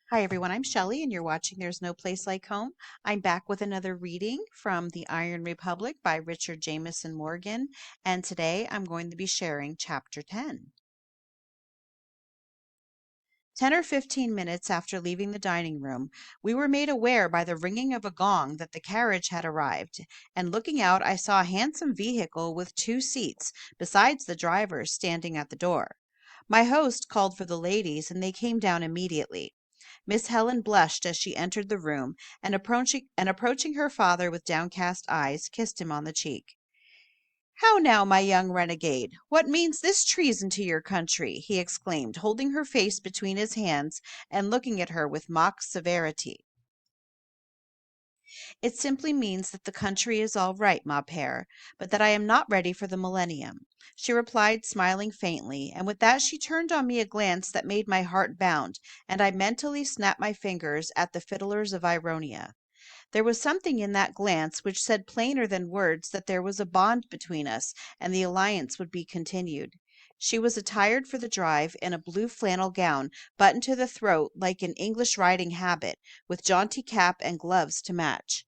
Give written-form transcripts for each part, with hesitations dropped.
Hi, everyone. I'm Shelley, and you're watching There's No Place Like Home. I'm back with another reading from The Iron Republic by Richard Jameson Morgan, and today I'm going to be sharing Chapter 10. 10 or 15 minutes after leaving the dining room, we were made aware by the ringing of a gong that the carriage had arrived, and looking out, I saw a handsome vehicle with 2 seats, besides the driver's, standing at the door. My host called for the ladies, and they came down immediately. Miss Helen blushed as she entered the room, and approaching her father with downcast eyes, kissed him on the cheek. "How now, my young renegade? What means this treason to your country?" he exclaimed, holding her face between his hands and looking at her with mock severity. "It simply means that the country is all right, ma pere, but that I am not ready for the millennium," she replied, smiling faintly, and with that she turned on me a glance that made my heart bound, and I mentally snapped my fingers at the fiddlers of Ironia. There was something in that glance which said plainer than words that there was a bond between us, and the alliance would be continued. She was attired for the drive in a blue flannel gown, buttoned to the throat like an English riding habit, with jaunty cap and gloves to match.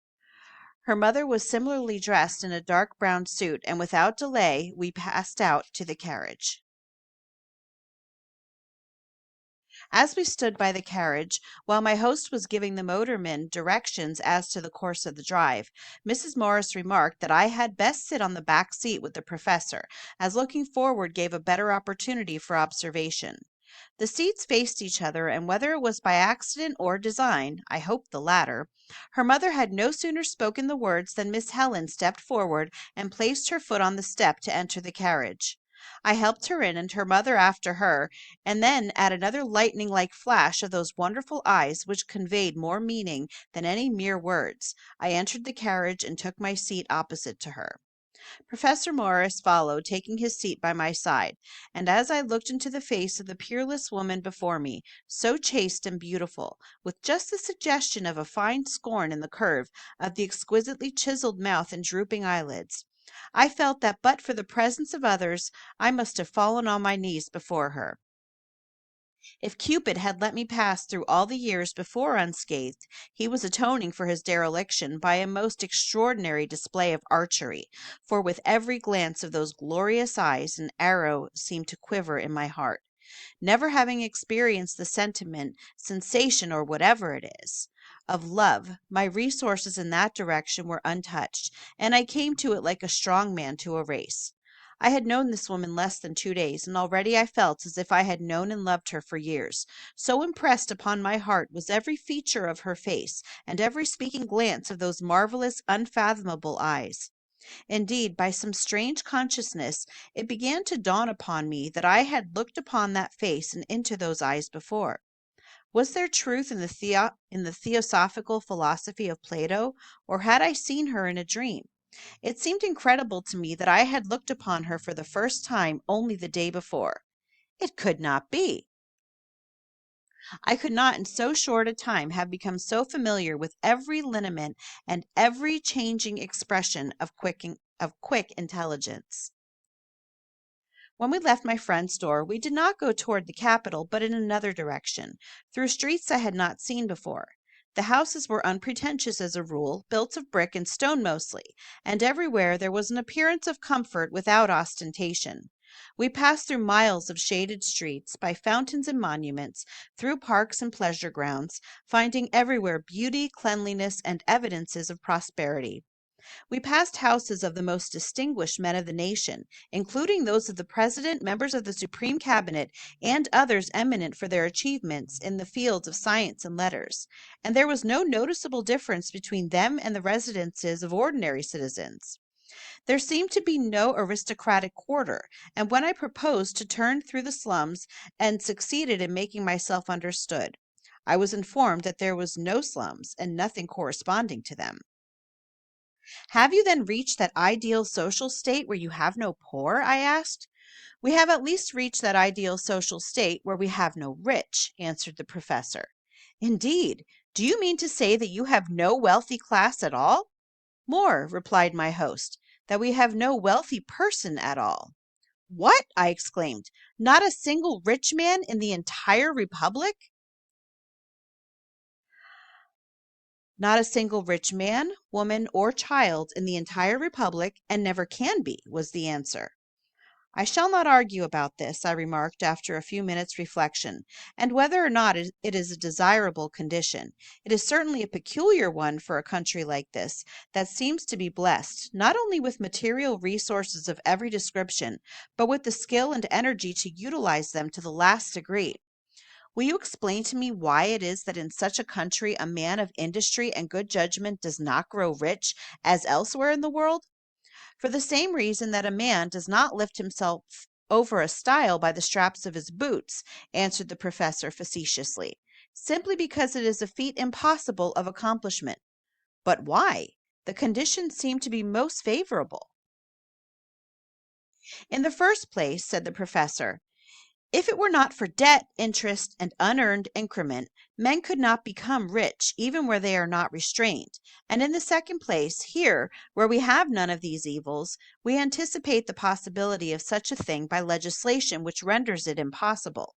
Her mother was similarly dressed in a dark brown suit, and without delay we passed out to the carriage. As we stood by the carriage, while my host was giving the motorman directions as to the course of the drive, Mrs. Morris remarked that I had best sit on the back seat with the professor, as looking forward gave a better opportunity for observation. The seats faced each other, and whether it was by accident or design, I hope the latter, her mother had no sooner spoken the words than Miss Helen stepped forward and placed her foot on the step to enter the carriage. I helped her in, and her mother after her, and then at another lightning like flash of those wonderful eyes which conveyed more meaning than any mere words, I entered the carriage and took my seat opposite to her. Professor Morris followed, taking his seat by my side, and as I looked into the face of the peerless woman before me, so chaste and beautiful, with just the suggestion of a fine scorn in the curve of the exquisitely chiseled mouth and drooping eyelids, I felt that but for the presence of others I must have fallen on my knees before her. If Cupid had let me pass through all the years before unscathed, he was atoning for his dereliction by a most extraordinary display of archery, for with every glance of those glorious eyes an arrow seemed to quiver in my heart. Never having experienced the sentiment, sensation, or whatever it is, of love, my resources in that direction were untouched, and I came to it like a strong man to a race. I had known this woman less than 2 days, and already I felt as if I had known and loved her for years. So impressed upon my heart was every feature of her face, and every speaking glance of those marvelous, unfathomable eyes. Indeed, by some strange consciousness, it began to dawn upon me that I had looked upon that face and into those eyes before. Was there truth in the theosophical philosophy of Plato, or had I seen her in a dream? It seemed incredible to me that I had looked upon her for the first time only the day before. It could not be. I could not in so short a time have become so familiar with every lineament and every changing expression of quick intelligence. When we left my friend's door, we did not go toward the Capitol, but in another direction, through streets I had not seen before. The houses were unpretentious as a rule, built of brick and stone mostly, and everywhere there was an appearance of comfort without ostentation. We passed through miles of shaded streets, by fountains and monuments, through parks and pleasure grounds, finding everywhere beauty, cleanliness, and evidences of prosperity. We passed houses of the most distinguished men of the nation, including those of the President, members of the Supreme Cabinet, and others eminent for their achievements in the fields of science and letters, and there was no noticeable difference between them and the residences of ordinary citizens. There seemed to be no aristocratic quarter, and when I proposed to turn through the slums and succeeded in making myself understood, I was informed that there was no slums and nothing corresponding to them. "Have you then reached that ideal social state where you have no poor?" I asked. "We have at least reached that ideal social state where we have no rich," answered the professor. "Indeed! Do you mean to say that you have no wealthy class at all?" "More," replied my host, "that we have no wealthy person at all." "What!" I exclaimed. "Not a single rich man in the entire republic?" Not a single rich man, woman, or child in the entire republic, and never can be, was the answer. I shall not argue about this, I remarked after a few minutes' reflection, and whether or not it is a desirable condition. It is certainly a peculiar one for a country like this, that seems to be blessed, not only with material resources of every description, but with the skill and energy to utilize them to the last degree. Will you explain to me why it is that in such a country a man of industry and good judgment does not grow rich as elsewhere in the world? For the same reason that a man does not lift himself over a stile by the straps of his boots, answered the professor facetiously, simply because it is a feat impossible of accomplishment. But why? The conditions seem to be most favorable. In the first place, said the professor, if it were not for debt, interest, and unearned increment, men could not become rich, even where they are not restrained. And in the second place, here, where we have none of these evils, we anticipate the possibility of such a thing by legislation which renders it impossible.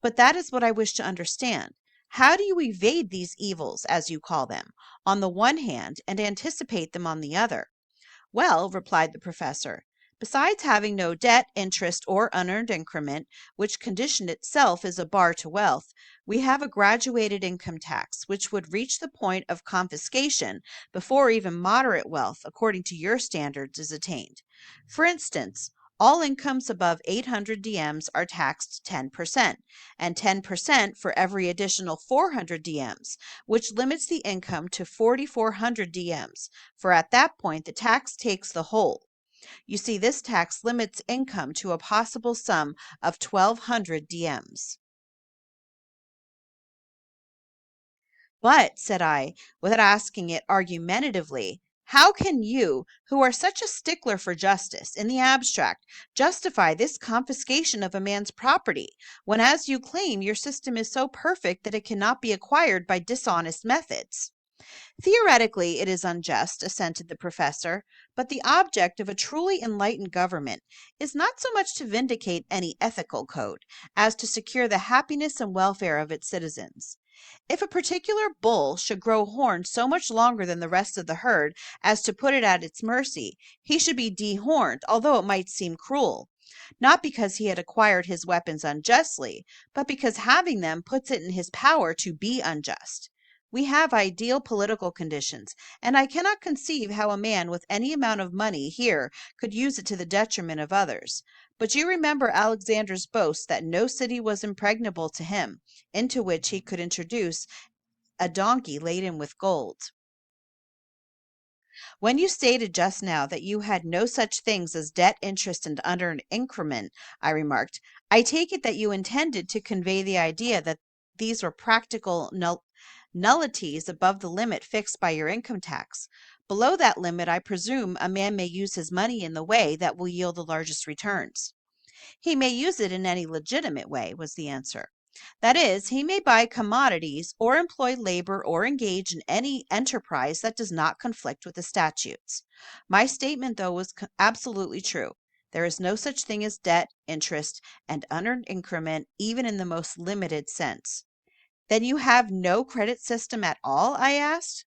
But that is what I wish to understand. How do you evade these evils, as you call them, on the one hand, and anticipate them on the other? Well, replied the professor, besides having no debt, interest, or unearned increment, which condition itself is a bar to wealth, we have a graduated income tax, which would reach the point of confiscation before even moderate wealth, according to your standards, is attained. For instance, all incomes above 800 dms are taxed 10%, and 10% for every additional 400 dms, which limits the income to 4,400 dms, for at that point the tax takes the whole. You see, this tax limits income to a possible sum of 1,200 dms. But, said I, without asking it argumentatively, how can you, who are such a stickler for justice, in the abstract, justify this confiscation of a man's property, when, as you claim, your system is so perfect that it cannot be acquired by dishonest methods? Theoretically, it is unjust, assented the professor, but the object of a truly enlightened government is not so much to vindicate any ethical code as to secure the happiness and welfare of its citizens. If a particular bull should grow horns so much longer than the rest of the herd as to put it at its mercy, he should be dehorned, although it might seem cruel, not because he had acquired his weapons unjustly, but because having them puts it in his power to be unjust. We have ideal political conditions, and I cannot conceive how a man with any amount of money here could use it to the detriment of others. But you remember Alexander's boast that no city was impregnable to him, into which he could introduce a donkey laden with gold. When you stated just now that you had no such things as debt, interest, and unearned increment, I remarked, I take it that you intended to convey the idea that these were practical nullities above the limit fixed by your income tax. Below that limit, I presume a man may use his money in the way that will yield the largest returns. He may use it in any legitimate way, was the answer. That is, he may buy commodities, or employ labor, or engage in any enterprise that does not conflict with the statutes. My statement, though, was absolutely true. There is no such thing as debt, interest, and unearned increment, even in the most limited sense. Then you have no credit system at all? I asked.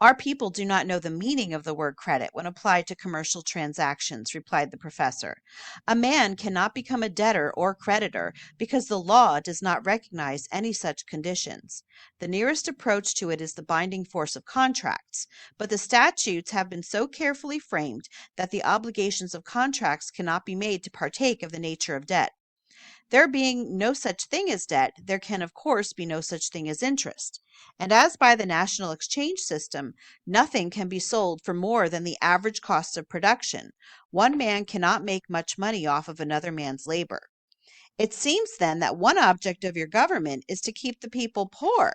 Our people do not know the meaning of the word credit when applied to commercial transactions, replied the professor. A man cannot become a debtor or creditor because the law does not recognize any such conditions. The nearest approach to it is the binding force of contracts, but the statutes have been so carefully framed that the obligations of contracts cannot be made to partake of the nature of debt. There being no such thing as debt, there can of course be no such thing as interest. And as by the national exchange system, nothing can be sold for more than the average cost of production, one man cannot make much money off of another man's labor. It seems then that one object of your government is to keep the people poor.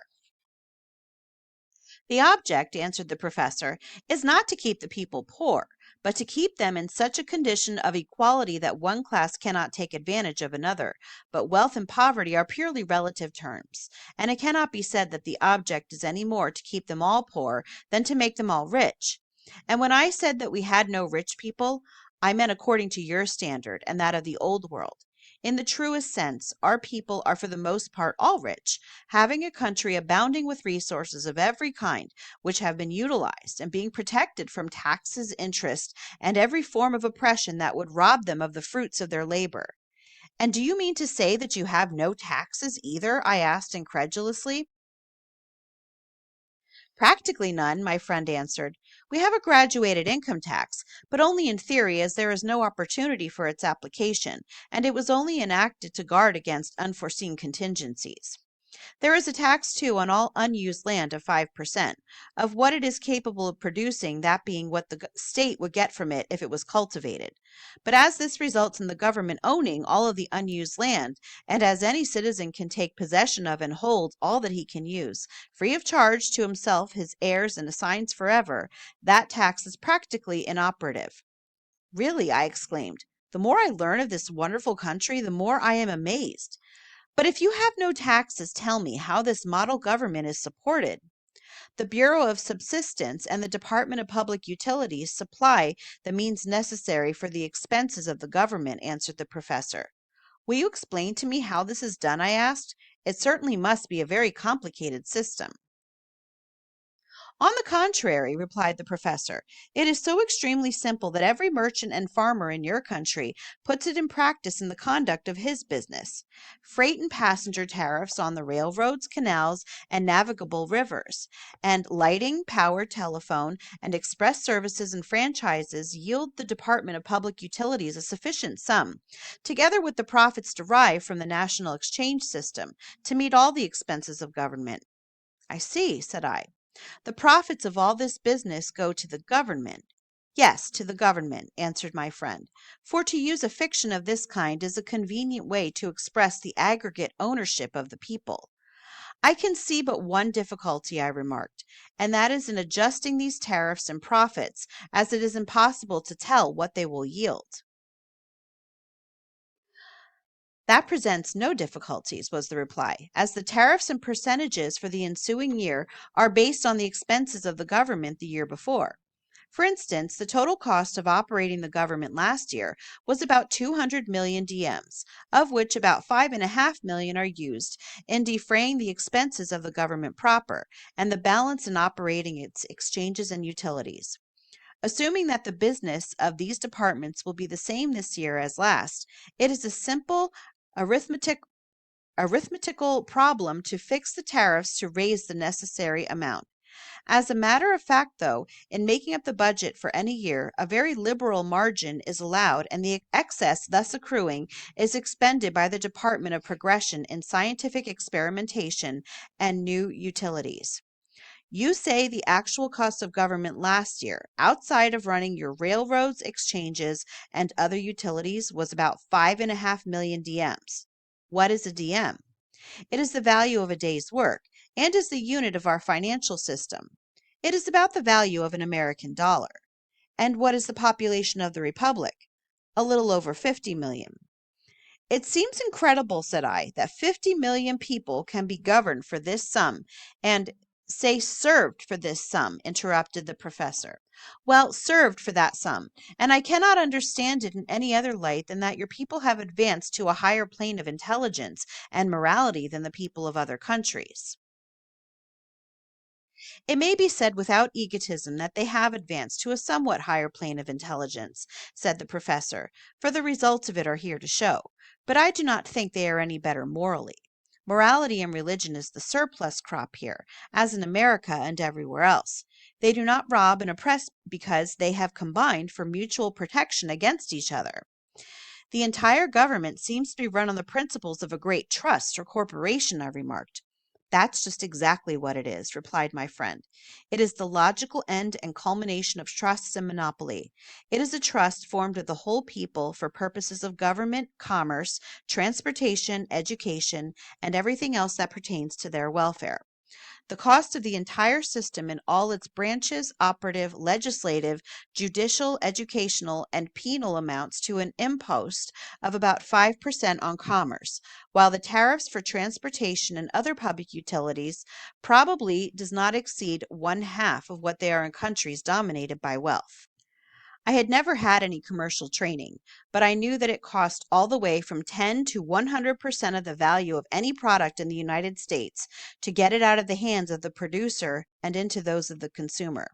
The object, answered the professor, is not to keep the people poor, but to keep them in such a condition of equality that one class cannot take advantage of another. But wealth and poverty are purely relative terms, and it cannot be said that the object is any more to keep them all poor than to make them all rich. And when I said that we had no rich people, I meant according to your standard and that of the old world. In the truest sense, our people are for the most part all rich, having a country abounding with resources of every kind, which have been utilized and being protected from taxes, interest, and every form of oppression that would rob them of the fruits of their labor. And do you mean to say that you have no taxes either? I asked incredulously. Practically none, my friend answered. We have a graduated income tax, but only in theory, as there is no opportunity for its application, and it was only enacted to guard against unforeseen contingencies. There is a tax, too, on all unused land of 5%, of what it is capable of producing, that being what the state would get from it if it was cultivated. But as this results in the government owning all of the unused land, and as any citizen can take possession of and hold all that he can use, free of charge to himself, his heirs, and assigns forever, that tax is practically inoperative. Really, I exclaimed, the more I learn of this wonderful country, the more I am amazed. But if you have no taxes, tell me how this model government is supported. The Bureau of Subsistence and the Department of Public Utilities supply the means necessary for the expenses of the government, answered the professor. Will you explain to me how this is done? I asked. It certainly must be a very complicated system. On the contrary, replied the professor, it is so extremely simple that every merchant and farmer in your country puts it in practice in the conduct of his business. Freight and passenger tariffs on the railroads, canals, and navigable rivers, and lighting, power, telephone, and express services and franchises yield the Department of Public Utilities a sufficient sum, together with the profits derived from the national exchange system, to meet all the expenses of government. I see, said I. The profits of all this business go to the government. Yes, to the government, answered my friend. For to use a fiction of this kind is a convenient way to express the aggregate ownership of the people. I can see but one difficulty, I remarked, and that is in adjusting these tariffs and profits, as it is impossible to tell what they will yield. That presents no difficulties, was the reply, as the tariffs and percentages for the ensuing year are based on the expenses of the government the year before. For instance, the total cost of operating the government last year was about 200 million DMs, of which about 5.5 million are used in defraying the expenses of the government proper, and the balance in operating its exchanges and utilities. Assuming that the business of these departments will be the same this year as last, it is a simple arithmetic, arithmetical problem to fix the tariffs to raise the necessary amount. As a matter of fact, though, in making up the budget for any year, a very liberal margin is allowed, and the excess thus accruing is expended by the Department of Progression in scientific experimentation and new utilities. You say the actual cost of government last year, outside of running your railroads, exchanges, and other utilities, was about 5.5 million DMs. What is a DM? It is the value of a day's work, and is the unit of our financial system. It is about the value of an American dollar. And what is the population of the Republic? A little over 50 million. It seems incredible, said I, that 50 million people can be governed for this sum, and say served for this sum, interrupted the professor. Well, served for that sum, and I cannot understand it in any other light than that your people have advanced to a higher plane of intelligence and morality than the people of other countries. It may be said without egotism that they have advanced to a somewhat higher plane of intelligence, said the professor, for the results of it are here to show, but I do not think they are any better morally. Morality and religion is the surplus crop here, as in America and everywhere else. They do not rob and oppress because they have combined for mutual protection against each other. The entire government seems to be run on the principles of a great trust or corporation, I remarked. That's just exactly what it is, replied my friend. It is the logical end and culmination of trusts and monopoly. It is a trust formed of the whole people for purposes of government, commerce, transportation, education, and everything else that pertains to their welfare. The cost of the entire system in all its branches, operative, legislative, judicial, educational, and penal, amounts to an impost of about 5% on commerce, while the tariffs for transportation and other public utilities probably does not exceed one half of what they are in countries dominated by wealth. I had never had any commercial training, but I knew that it cost all the way from 10 to 100% of the value of any product in the United States to get it out of the hands of the producer and into those of the consumer.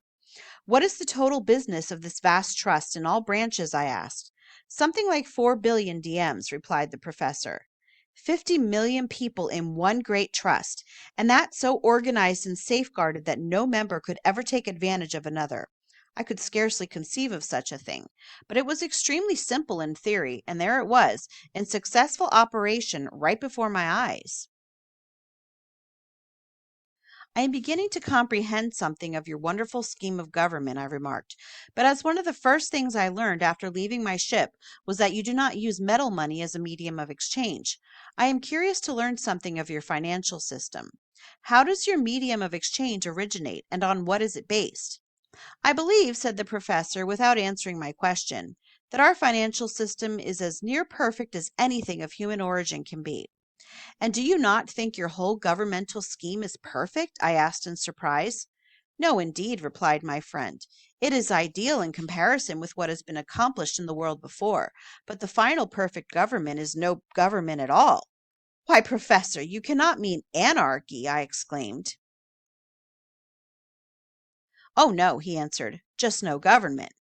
What is the total business of this vast trust in all branches? I asked. Something like 4 billion DMs, replied the professor. 50 million people in one great trust, and that so organized and safeguarded that no member could ever take advantage of another. I could scarcely conceive of such a thing, but it was extremely simple in theory, and there it was, in successful operation right before my eyes. I am beginning to comprehend something of your wonderful scheme of government, I remarked. But as one of the first things I learned after leaving my ship was that you do not use metal money as a medium of exchange, I am curious to learn something of your financial system. How does your medium of exchange originate, and on what is it based? I believe, said the professor, without answering my question, that our financial system is as near perfect as anything of human origin can be. And do you not think your whole governmental scheme is perfect? I asked in surprise. No, indeed, replied my friend. It is ideal in comparison with what has been accomplished in the world before, but the final perfect government is no government at all. Why, professor, you cannot mean anarchy, I exclaimed. Oh, no, he answered, just no government.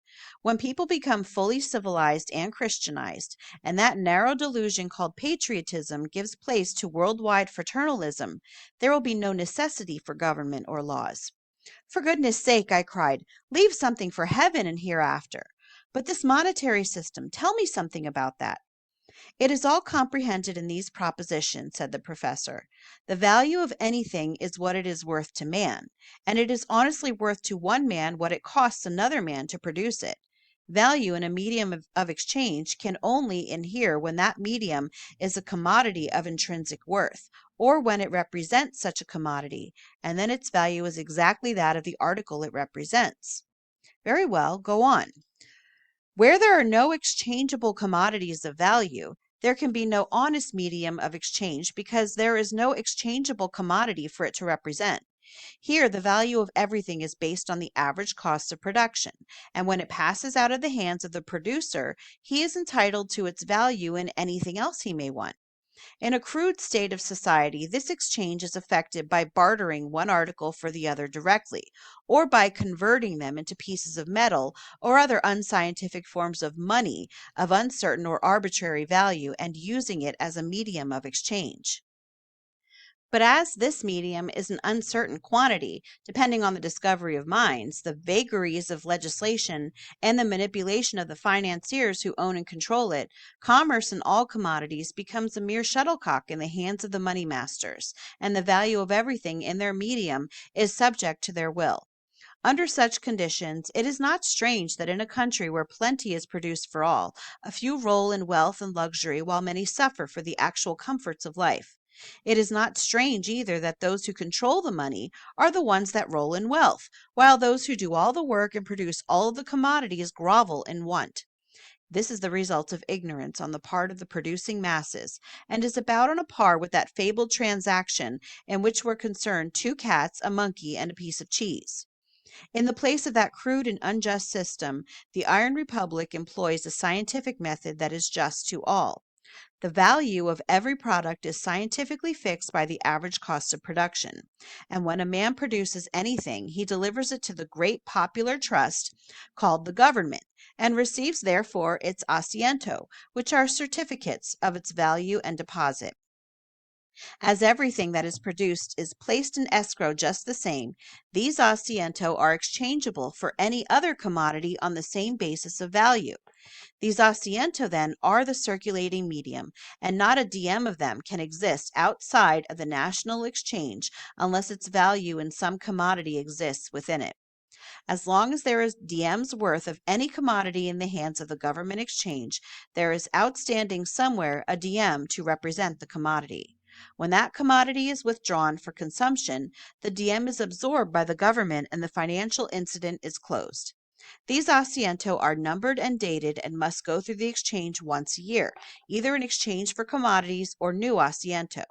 When people become fully civilized and Christianized, and that narrow delusion called patriotism gives place to worldwide fraternalism, there will be no necessity for government or laws. For goodness sake, I cried, leave something for heaven and hereafter. But this monetary system, tell me something about that. It is all comprehended in these propositions, said the professor. The value of anything is what it is worth to man, and it is honestly worth to one man what it costs another man to produce it. Value in a medium of exchange can only inhere when that medium is a commodity of intrinsic worth, or when it represents such a commodity, and then its value is exactly that of the article it represents. Very well, go on. Where there are no exchangeable commodities of value, there can be no honest medium of exchange because there is no exchangeable commodity for it to represent. Here, the value of everything is based on the average cost of production, and when it passes out of the hands of the producer, he is entitled to its value in anything else he may want. In a crude state of society, this exchange is effected by bartering one article for the other directly, or by converting them into pieces of metal or other unscientific forms of money of uncertain or arbitrary value and using it as a medium of exchange. But as this medium is an uncertain quantity, depending on the discovery of mines, the vagaries of legislation, and the manipulation of the financiers who own and control it, commerce in all commodities becomes a mere shuttlecock in the hands of the money masters, and the value of everything in their medium is subject to their will. Under such conditions, it is not strange that in a country where plenty is produced for all, a few roll in wealth and luxury while many suffer for the actual comforts of life. It is not strange either that those who control the money are the ones that roll in wealth, while those who do all the work and produce all of the commodities grovel in want. This is the result of ignorance on the part of the producing masses, and is about on a par with that fabled transaction in which were concerned two cats, a monkey, and a piece of cheese. In the place of that crude and unjust system, the Iron Republic employs a scientific method that is just to all. The value of every product is scientifically fixed by the average cost of production. And when a man produces anything, he delivers it to the great popular trust called the government, and receives therefore its asiento, which are certificates of its value and deposit. As everything that is produced is placed in escrow just the same, these asiento are exchangeable for any other commodity on the same basis of value. These asiento, then, are the circulating medium, and not a diem of them can exist outside of the national exchange unless its value in some commodity exists within it. As long as there is diem's worth of any commodity in the hands of the government exchange, there is outstanding somewhere a diem to represent the commodity. When that commodity is withdrawn for consumption, the diem is absorbed by the government and the financial incident is closed. These asiento are numbered and dated and must go through the exchange once a year, either in exchange for commodities or new asiento.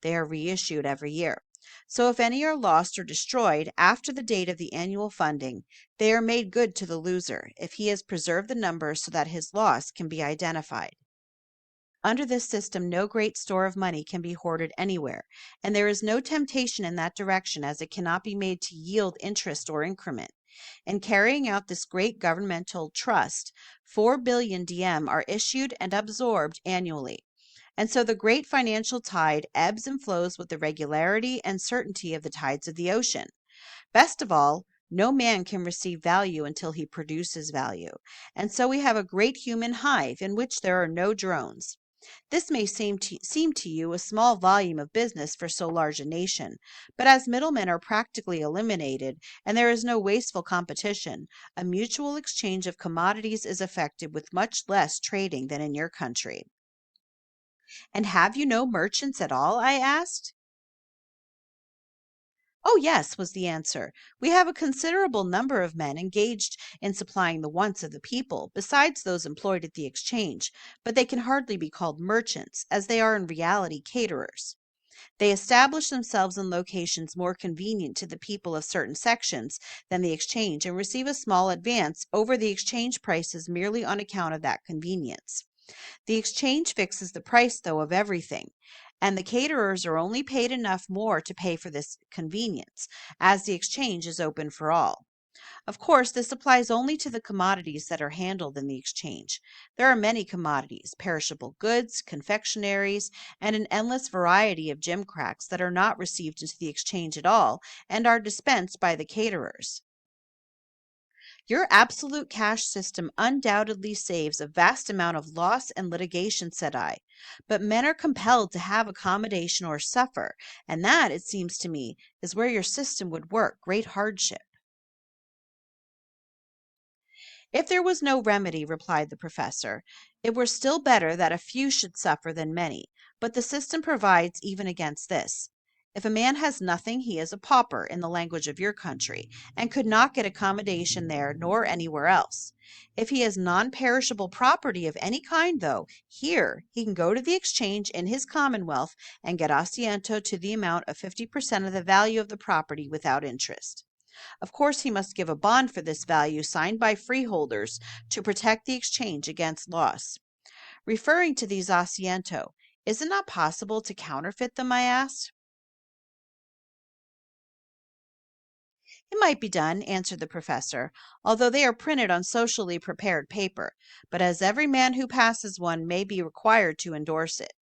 They are reissued every year. So if any are lost or destroyed after the date of the annual funding, they are made good to the loser if he has preserved the numbers so that his loss can be identified. Under this system, no great store of money can be hoarded anywhere, and there is no temptation in that direction as it cannot be made to yield interest or increment. In carrying out this great governmental trust, 4 billion DM are issued and absorbed annually. And so the great financial tide ebbs and flows with the regularity and certainty of the tides of the ocean. Best of all, no man can receive value until he produces value. And so we have a great human hive in which there are no drones. This may seem to you a small volume of business for so large a nation, but as middlemen are practically eliminated and there is no wasteful competition, a mutual exchange of commodities is effected with much less trading than in your country. And have you no merchants at all? I asked. Oh, yes, was the answer. We have a considerable number of men engaged in supplying the wants of the people, besides those employed at the exchange, but they can hardly be called merchants, as they are in reality caterers. They establish themselves in locations more convenient to the people of certain sections than the exchange and receive a small advance over the exchange prices merely on account of that convenience. The exchange fixes the price, though, of everything, and the caterers are only paid enough more to pay for this convenience, as the exchange is open for all. Of course, this applies only to the commodities that are handled in the exchange. There are many commodities, perishable goods, confectionaries, and an endless variety of gimcracks that are not received into the exchange at all and are dispensed by the caterers. Your absolute cash system undoubtedly saves a vast amount of loss and litigation, said I. But men are compelled to have accommodation or suffer, and that, it seems to me, is where your system would work great hardship. If there was no remedy, replied the professor, it were still better that a few should suffer than many, but the system provides even against this. If a man has nothing, he is a pauper, in the language of your country, and could not get accommodation there nor anywhere else. If he has non perishable property of any kind, though, here he can go to the exchange in his commonwealth and get asiento to the amount of 50% of the value of the property without interest. Of course, he must give a bond for this value signed by freeholders to protect the exchange against loss. Referring to these asiento, is it not possible to counterfeit them? I asked. It might be done, answered the professor, although they are printed on socially prepared paper, but as every man who passes one may be required to endorse it.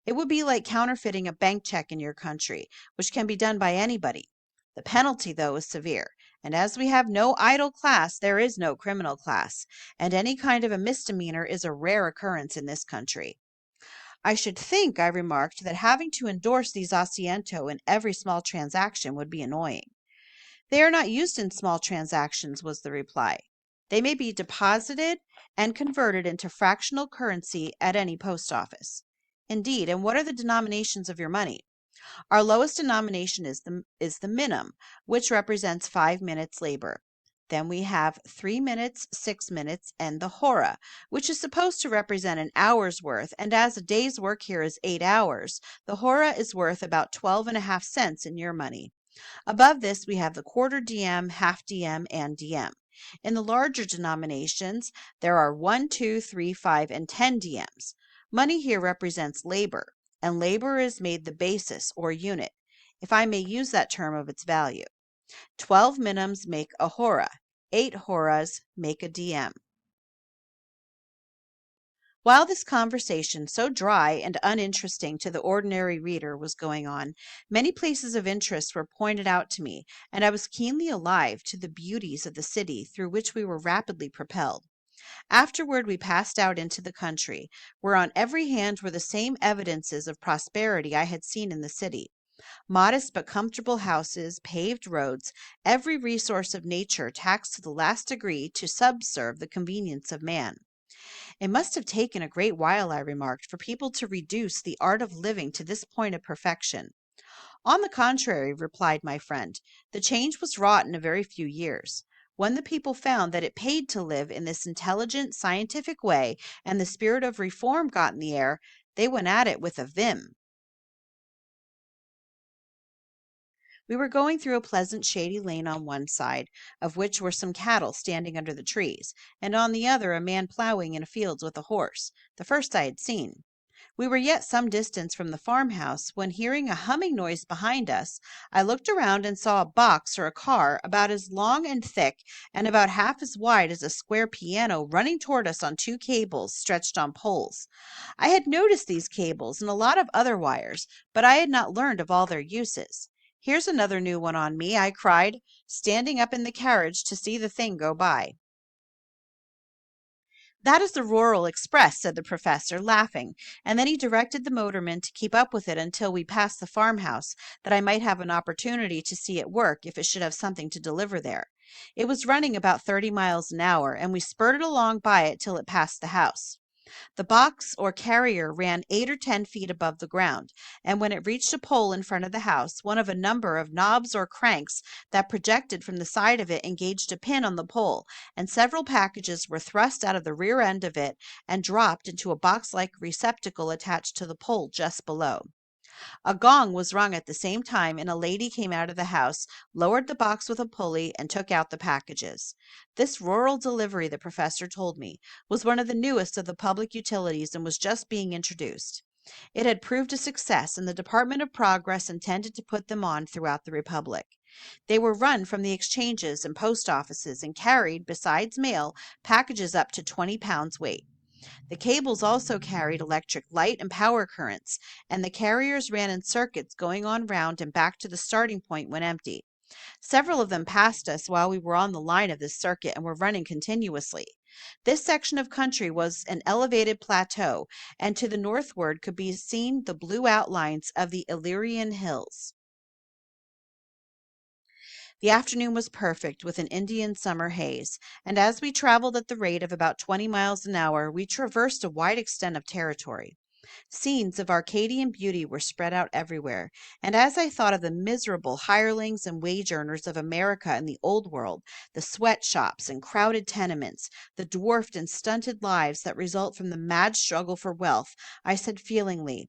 It would be like counterfeiting a bank check in your country, which can be done by anybody. The penalty, though, is severe, and as we have no idle class, there is no criminal class, and any kind of a misdemeanor is a rare occurrence in this country. I should think, I remarked, that having to endorse these asiento in every small transaction would be annoying. They are not used in small transactions, was the reply. They may be deposited and converted into fractional currency at any post office. Indeed, and what are the denominations of your money? Our lowest denomination is the minimum, which represents 5 minutes labor. Then we have 3 minutes, 6 minutes, and the hora, which is supposed to represent an hour's worth, and as a day's work here is 8 hours, the hora is worth about 12.5 cents in your money. Above this, we have the quarter diem, half diem, and diem. In the larger denominations, there are 1, 2, 3, 5, and 10 diems. Money here represents labor, and labor is made the basis or unit, if I may use that term of its value. 12 minims make a hora, 8 horas make a diem. While this conversation, so dry and uninteresting to the ordinary reader, was going on, many places of interest were pointed out to me, and I was keenly alive to the beauties of the city through which we were rapidly propelled. Afterward, we passed out into the country, where on every hand were the same evidences of prosperity I had seen in the city. Modest but comfortable houses, paved roads, every resource of nature taxed to the last degree to subserve the convenience of man. It must have taken a great while, I remarked, for people to reduce the art of living to this point of perfection. On the contrary, replied my friend, the change was wrought in a very few years. When the people found that it paid to live in this intelligent, scientific way, and the spirit of reform got in the air, they went at it with a vim. We were going through a pleasant shady lane on one side, of which were some cattle standing under the trees, and on the other a man plowing in a field with a horse, the first I had seen. We were yet some distance from the farmhouse when, hearing a humming noise behind us, I looked around and saw a box or a car about as long and thick and about half as wide as a square piano running toward us on two cables stretched on poles. I had noticed these cables and a lot of other wires, but I had not learned of all their uses. "Here's another new one on me," I cried, standing up in the carriage to see the thing go by. "That is the Rural Express," said the professor, laughing, and then he directed the motorman to keep up with it until we passed the farmhouse, that I might have an opportunity to see it work if it should have something to deliver there. It was running about 30 miles an hour, and we spurted along by it till it passed the house. The box or carrier ran 8 or 10 feet above the ground, and when it reached a pole in front of the house, one of a number of knobs or cranks that projected from the side of it engaged a pin on the pole, and several packages were thrust out of the rear end of it and dropped into a box like receptacle attached to the pole just below. A gong was rung at the same time, and a lady came out of the house, lowered the box with a pulley, and took out the packages. This rural delivery, the professor told me, was one of the newest of the public utilities and was just being introduced. It had proved a success, and the Department of Progress intended to put them on throughout the Republic. They were run from the exchanges and post offices and carried, besides mail, packages up to 20 pounds weight. The cables also carried electric light and power currents, and the carriers ran in circuits going on round and back to the starting point when empty. Several of them passed us while we were on the line of this circuit and were running continuously. This section of country was an elevated plateau, and to the northward could be seen the blue outlines of the Illyrian hills. The afternoon was perfect, with an Indian summer haze, and as we traveled at the rate of about 20 miles an hour, we traversed a wide extent of territory. Scenes of Arcadian beauty were spread out everywhere, and as I thought of the miserable hirelings and wage earners of America in the Old World, the sweatshops and crowded tenements, the dwarfed and stunted lives that result from the mad struggle for wealth, I said feelingly,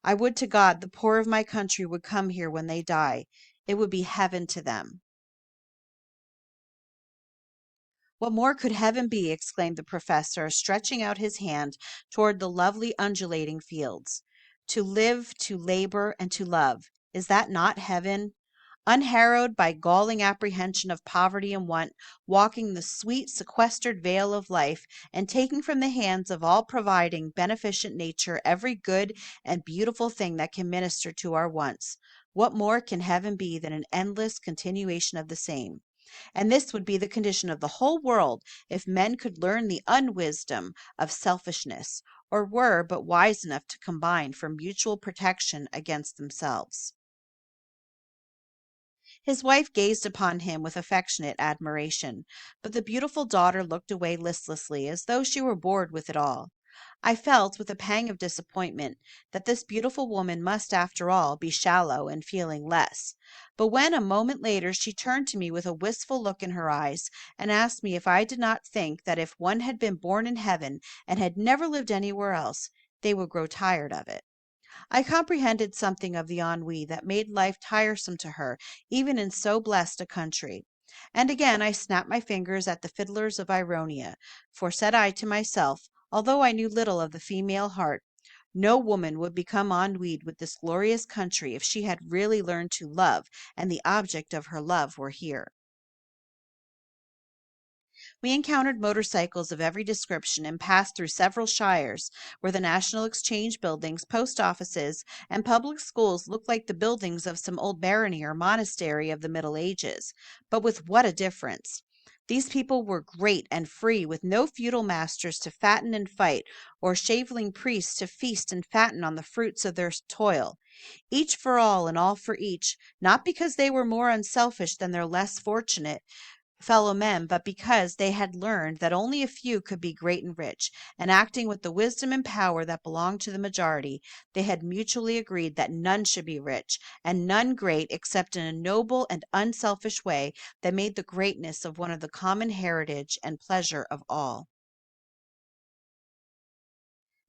"I would to God the poor of my country would come here when they die. It would be heaven to them." "What more could heaven be?" exclaimed the professor, stretching out his hand toward the lovely undulating fields. "To live, to labor, and to love, is that not heaven? Unharrowed by galling apprehension of poverty and want, walking the sweet sequestered vale of life, and taking from the hands of all providing, beneficent nature every good and beautiful thing that can minister to our wants. What more can heaven be than an endless continuation of the same? And this would be the condition of the whole world if men could learn the unwisdom of selfishness, or were but wise enough to combine for mutual protection against themselves." His wife gazed upon him with affectionate admiration, but the beautiful daughter looked away listlessly, as though she were bored with it all. I felt, with a pang of disappointment, that this beautiful woman must, after all, be shallow and feeling less. But when, a moment later, she turned to me with a wistful look in her eyes, and asked me if I did not think that if one had been born in heaven and had never lived anywhere else, they would grow tired of it, I comprehended something of the ennui that made life tiresome to her even in so blessed a country. And again I snapped my fingers at the fiddlers of Ironia, for said I to myself, although I knew little of the female heart, no woman would become ennuied with this glorious country if she had really learned to love, and the object of her love were here. We encountered motorcycles of every description and passed through several shires where the National Exchange buildings, post offices, and public schools looked like the buildings of some old barony or monastery of the Middle Ages. But with what a difference! These people were great and free, with no feudal masters to fatten and fight, or shaveling priests to feast and fatten on the fruits of their toil. Each for all and all for each, not because they were more unselfish than their less fortunate fellow men, but because they had learned that only a few could be great and rich, and acting with the wisdom and power that belonged to the majority, they had mutually agreed that none should be rich and none great except in a noble and unselfish way that made the greatness of one of the common heritage and pleasure of all.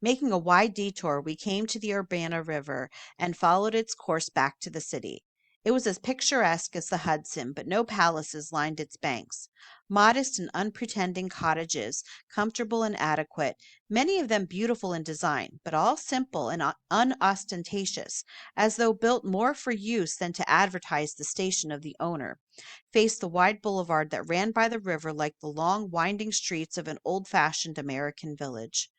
Making a wide detour, we came to the Urbana River and followed its course back to the city. It was as picturesque as the Hudson, but no palaces lined its banks. Modest and unpretending cottages, comfortable and adequate, many of them beautiful in design, but all simple and unostentatious, as though built more for use than to advertise the station of the owner, faced the wide boulevard that ran by the river like the long, winding streets of an old fashioned American village.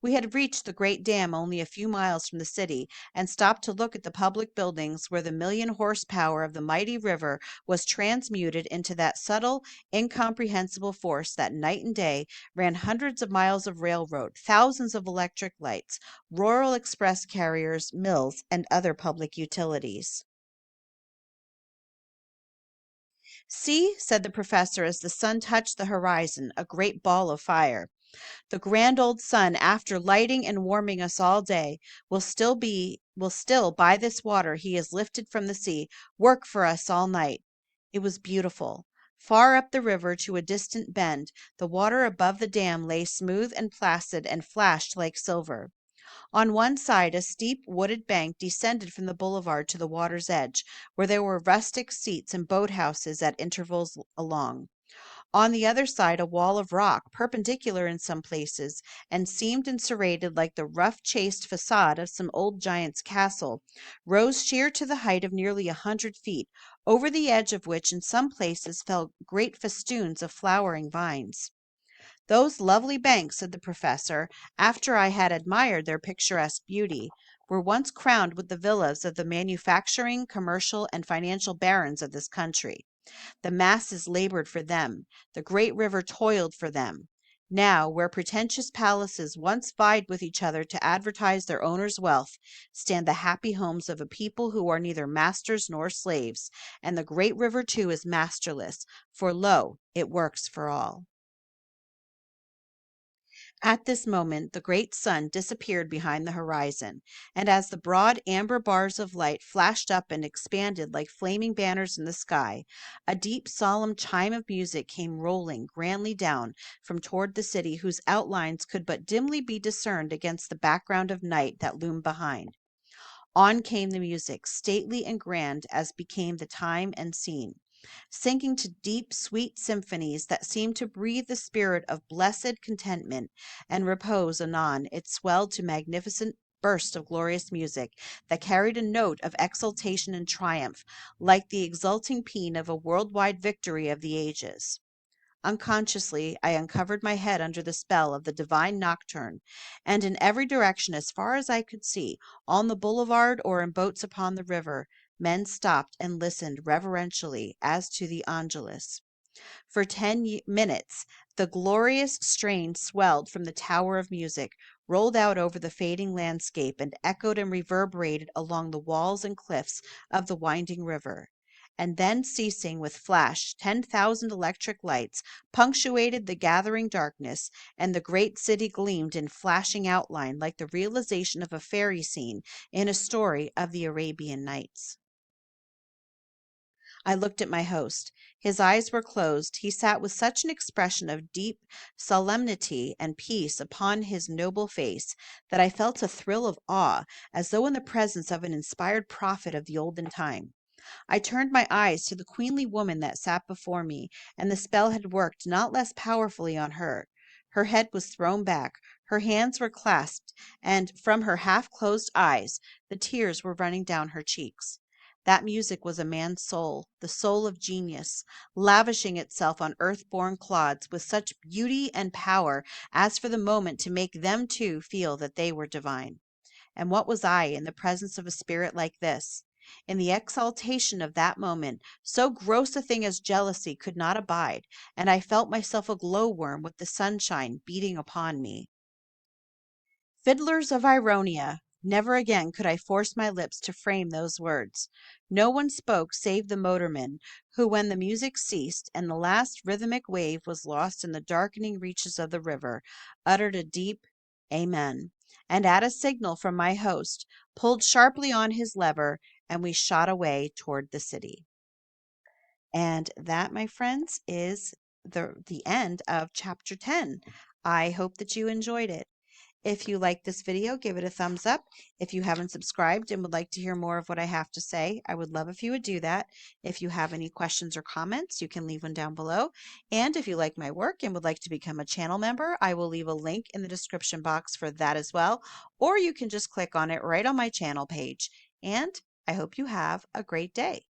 We had reached the great dam only a few miles from the city, and stopped to look at the public buildings where the million horsepower of the mighty river was transmuted into that subtle, incomprehensible force that night and day ran hundreds of miles of railroad, thousands of electric lights, rural express carriers, mills, and other public utilities. "See," said the professor as the sun touched the horizon, a great ball of fire. "The grand old sun, after lighting and warming us all day, will still by this water he has lifted from the sea, work for us all night." It was beautiful. Far up the river to a distant bend, the water above the dam lay smooth and placid and flashed like silver. On one side a steep wooded bank descended from the boulevard to the water's edge, where there were rustic seats and boathouses at intervals along. On the other side, a wall of rock, perpendicular in some places, and seamed and serrated like the rough chased facade of some old giant's castle, rose sheer to the height of nearly 100 feet, over the edge of which in some places fell great festoons of flowering vines. "Those lovely banks," said the professor, after I had admired their picturesque beauty, "were once crowned with the villas of the manufacturing, commercial, and financial barons of this country. The masses labored for them, the great river toiled for them. Now, where pretentious palaces once vied with each other to advertise their owners' wealth, stand the happy homes of a people who are neither masters nor slaves, and the great river too is masterless, for lo, it works for all." At this moment the great sun disappeared behind the horizon, and as the broad amber bars of light flashed up and expanded like flaming banners in the sky, a deep solemn chime of music came rolling grandly down from toward the city, whose outlines could but dimly be discerned against the background of night that loomed behind. On came the music, stately and grand as became the time and scene, sinking to deep, sweet symphonies that seemed to breathe the spirit of blessed contentment and repose. Anon it swelled to magnificent burst of glorious music that carried a note of exultation and triumph, like the exulting paean of a world-wide victory of the ages. Unconsciously, I uncovered my head under the spell of the divine nocturne, and in every direction, as far as I could see, on the boulevard or in boats upon the river, men stopped and listened reverentially as to the Angelus. For 10 minutes the glorious strain swelled from the tower of music, rolled out over the fading landscape, and echoed and reverberated along the walls and cliffs of the winding river. And then, ceasing with flash, 10,000 electric lights punctuated the gathering darkness, and the great city gleamed in flashing outline like the realization of a fairy scene in a story of the Arabian Nights. I looked at my host. His eyes were closed. He sat with such an expression of deep solemnity and peace upon his noble face that I felt a thrill of awe, as though in the presence of an inspired prophet of the olden time. I turned my eyes to the queenly woman that sat before me, and the spell had worked not less powerfully on her. Her head was thrown back, her hands were clasped, and from her half closed eyes the tears were running down her cheeks. That music was a man's soul, the soul of genius, lavishing itself on earth born clods with such beauty and power as for the moment to make them too feel that they were divine. And what was I in the presence of a spirit like this? In the exaltation of that moment, so gross a thing as jealousy could not abide, and I felt myself a glowworm with the sunshine beating upon me. Fiddlers of Ironia! Never again could I force my lips to frame those words. No one spoke save the motorman, who, when the music ceased and the last rhythmic wave was lost in the darkening reaches of the river, uttered a deep Amen, and at a signal from my host, pulled sharply on his lever, and we shot away toward the city. And that, my friends, is the end of chapter 10. I hope that you enjoyed it. If you like this video, give it a thumbs up. If you haven't subscribed and would like to hear more of what I have to say, I would love if you would do that. If you have any questions or comments, you can leave one down below. And if you like my work and would like to become a channel member, I will leave a link in the description box for that as well. Or you can just click on it right on my channel page. And I hope you have a great day.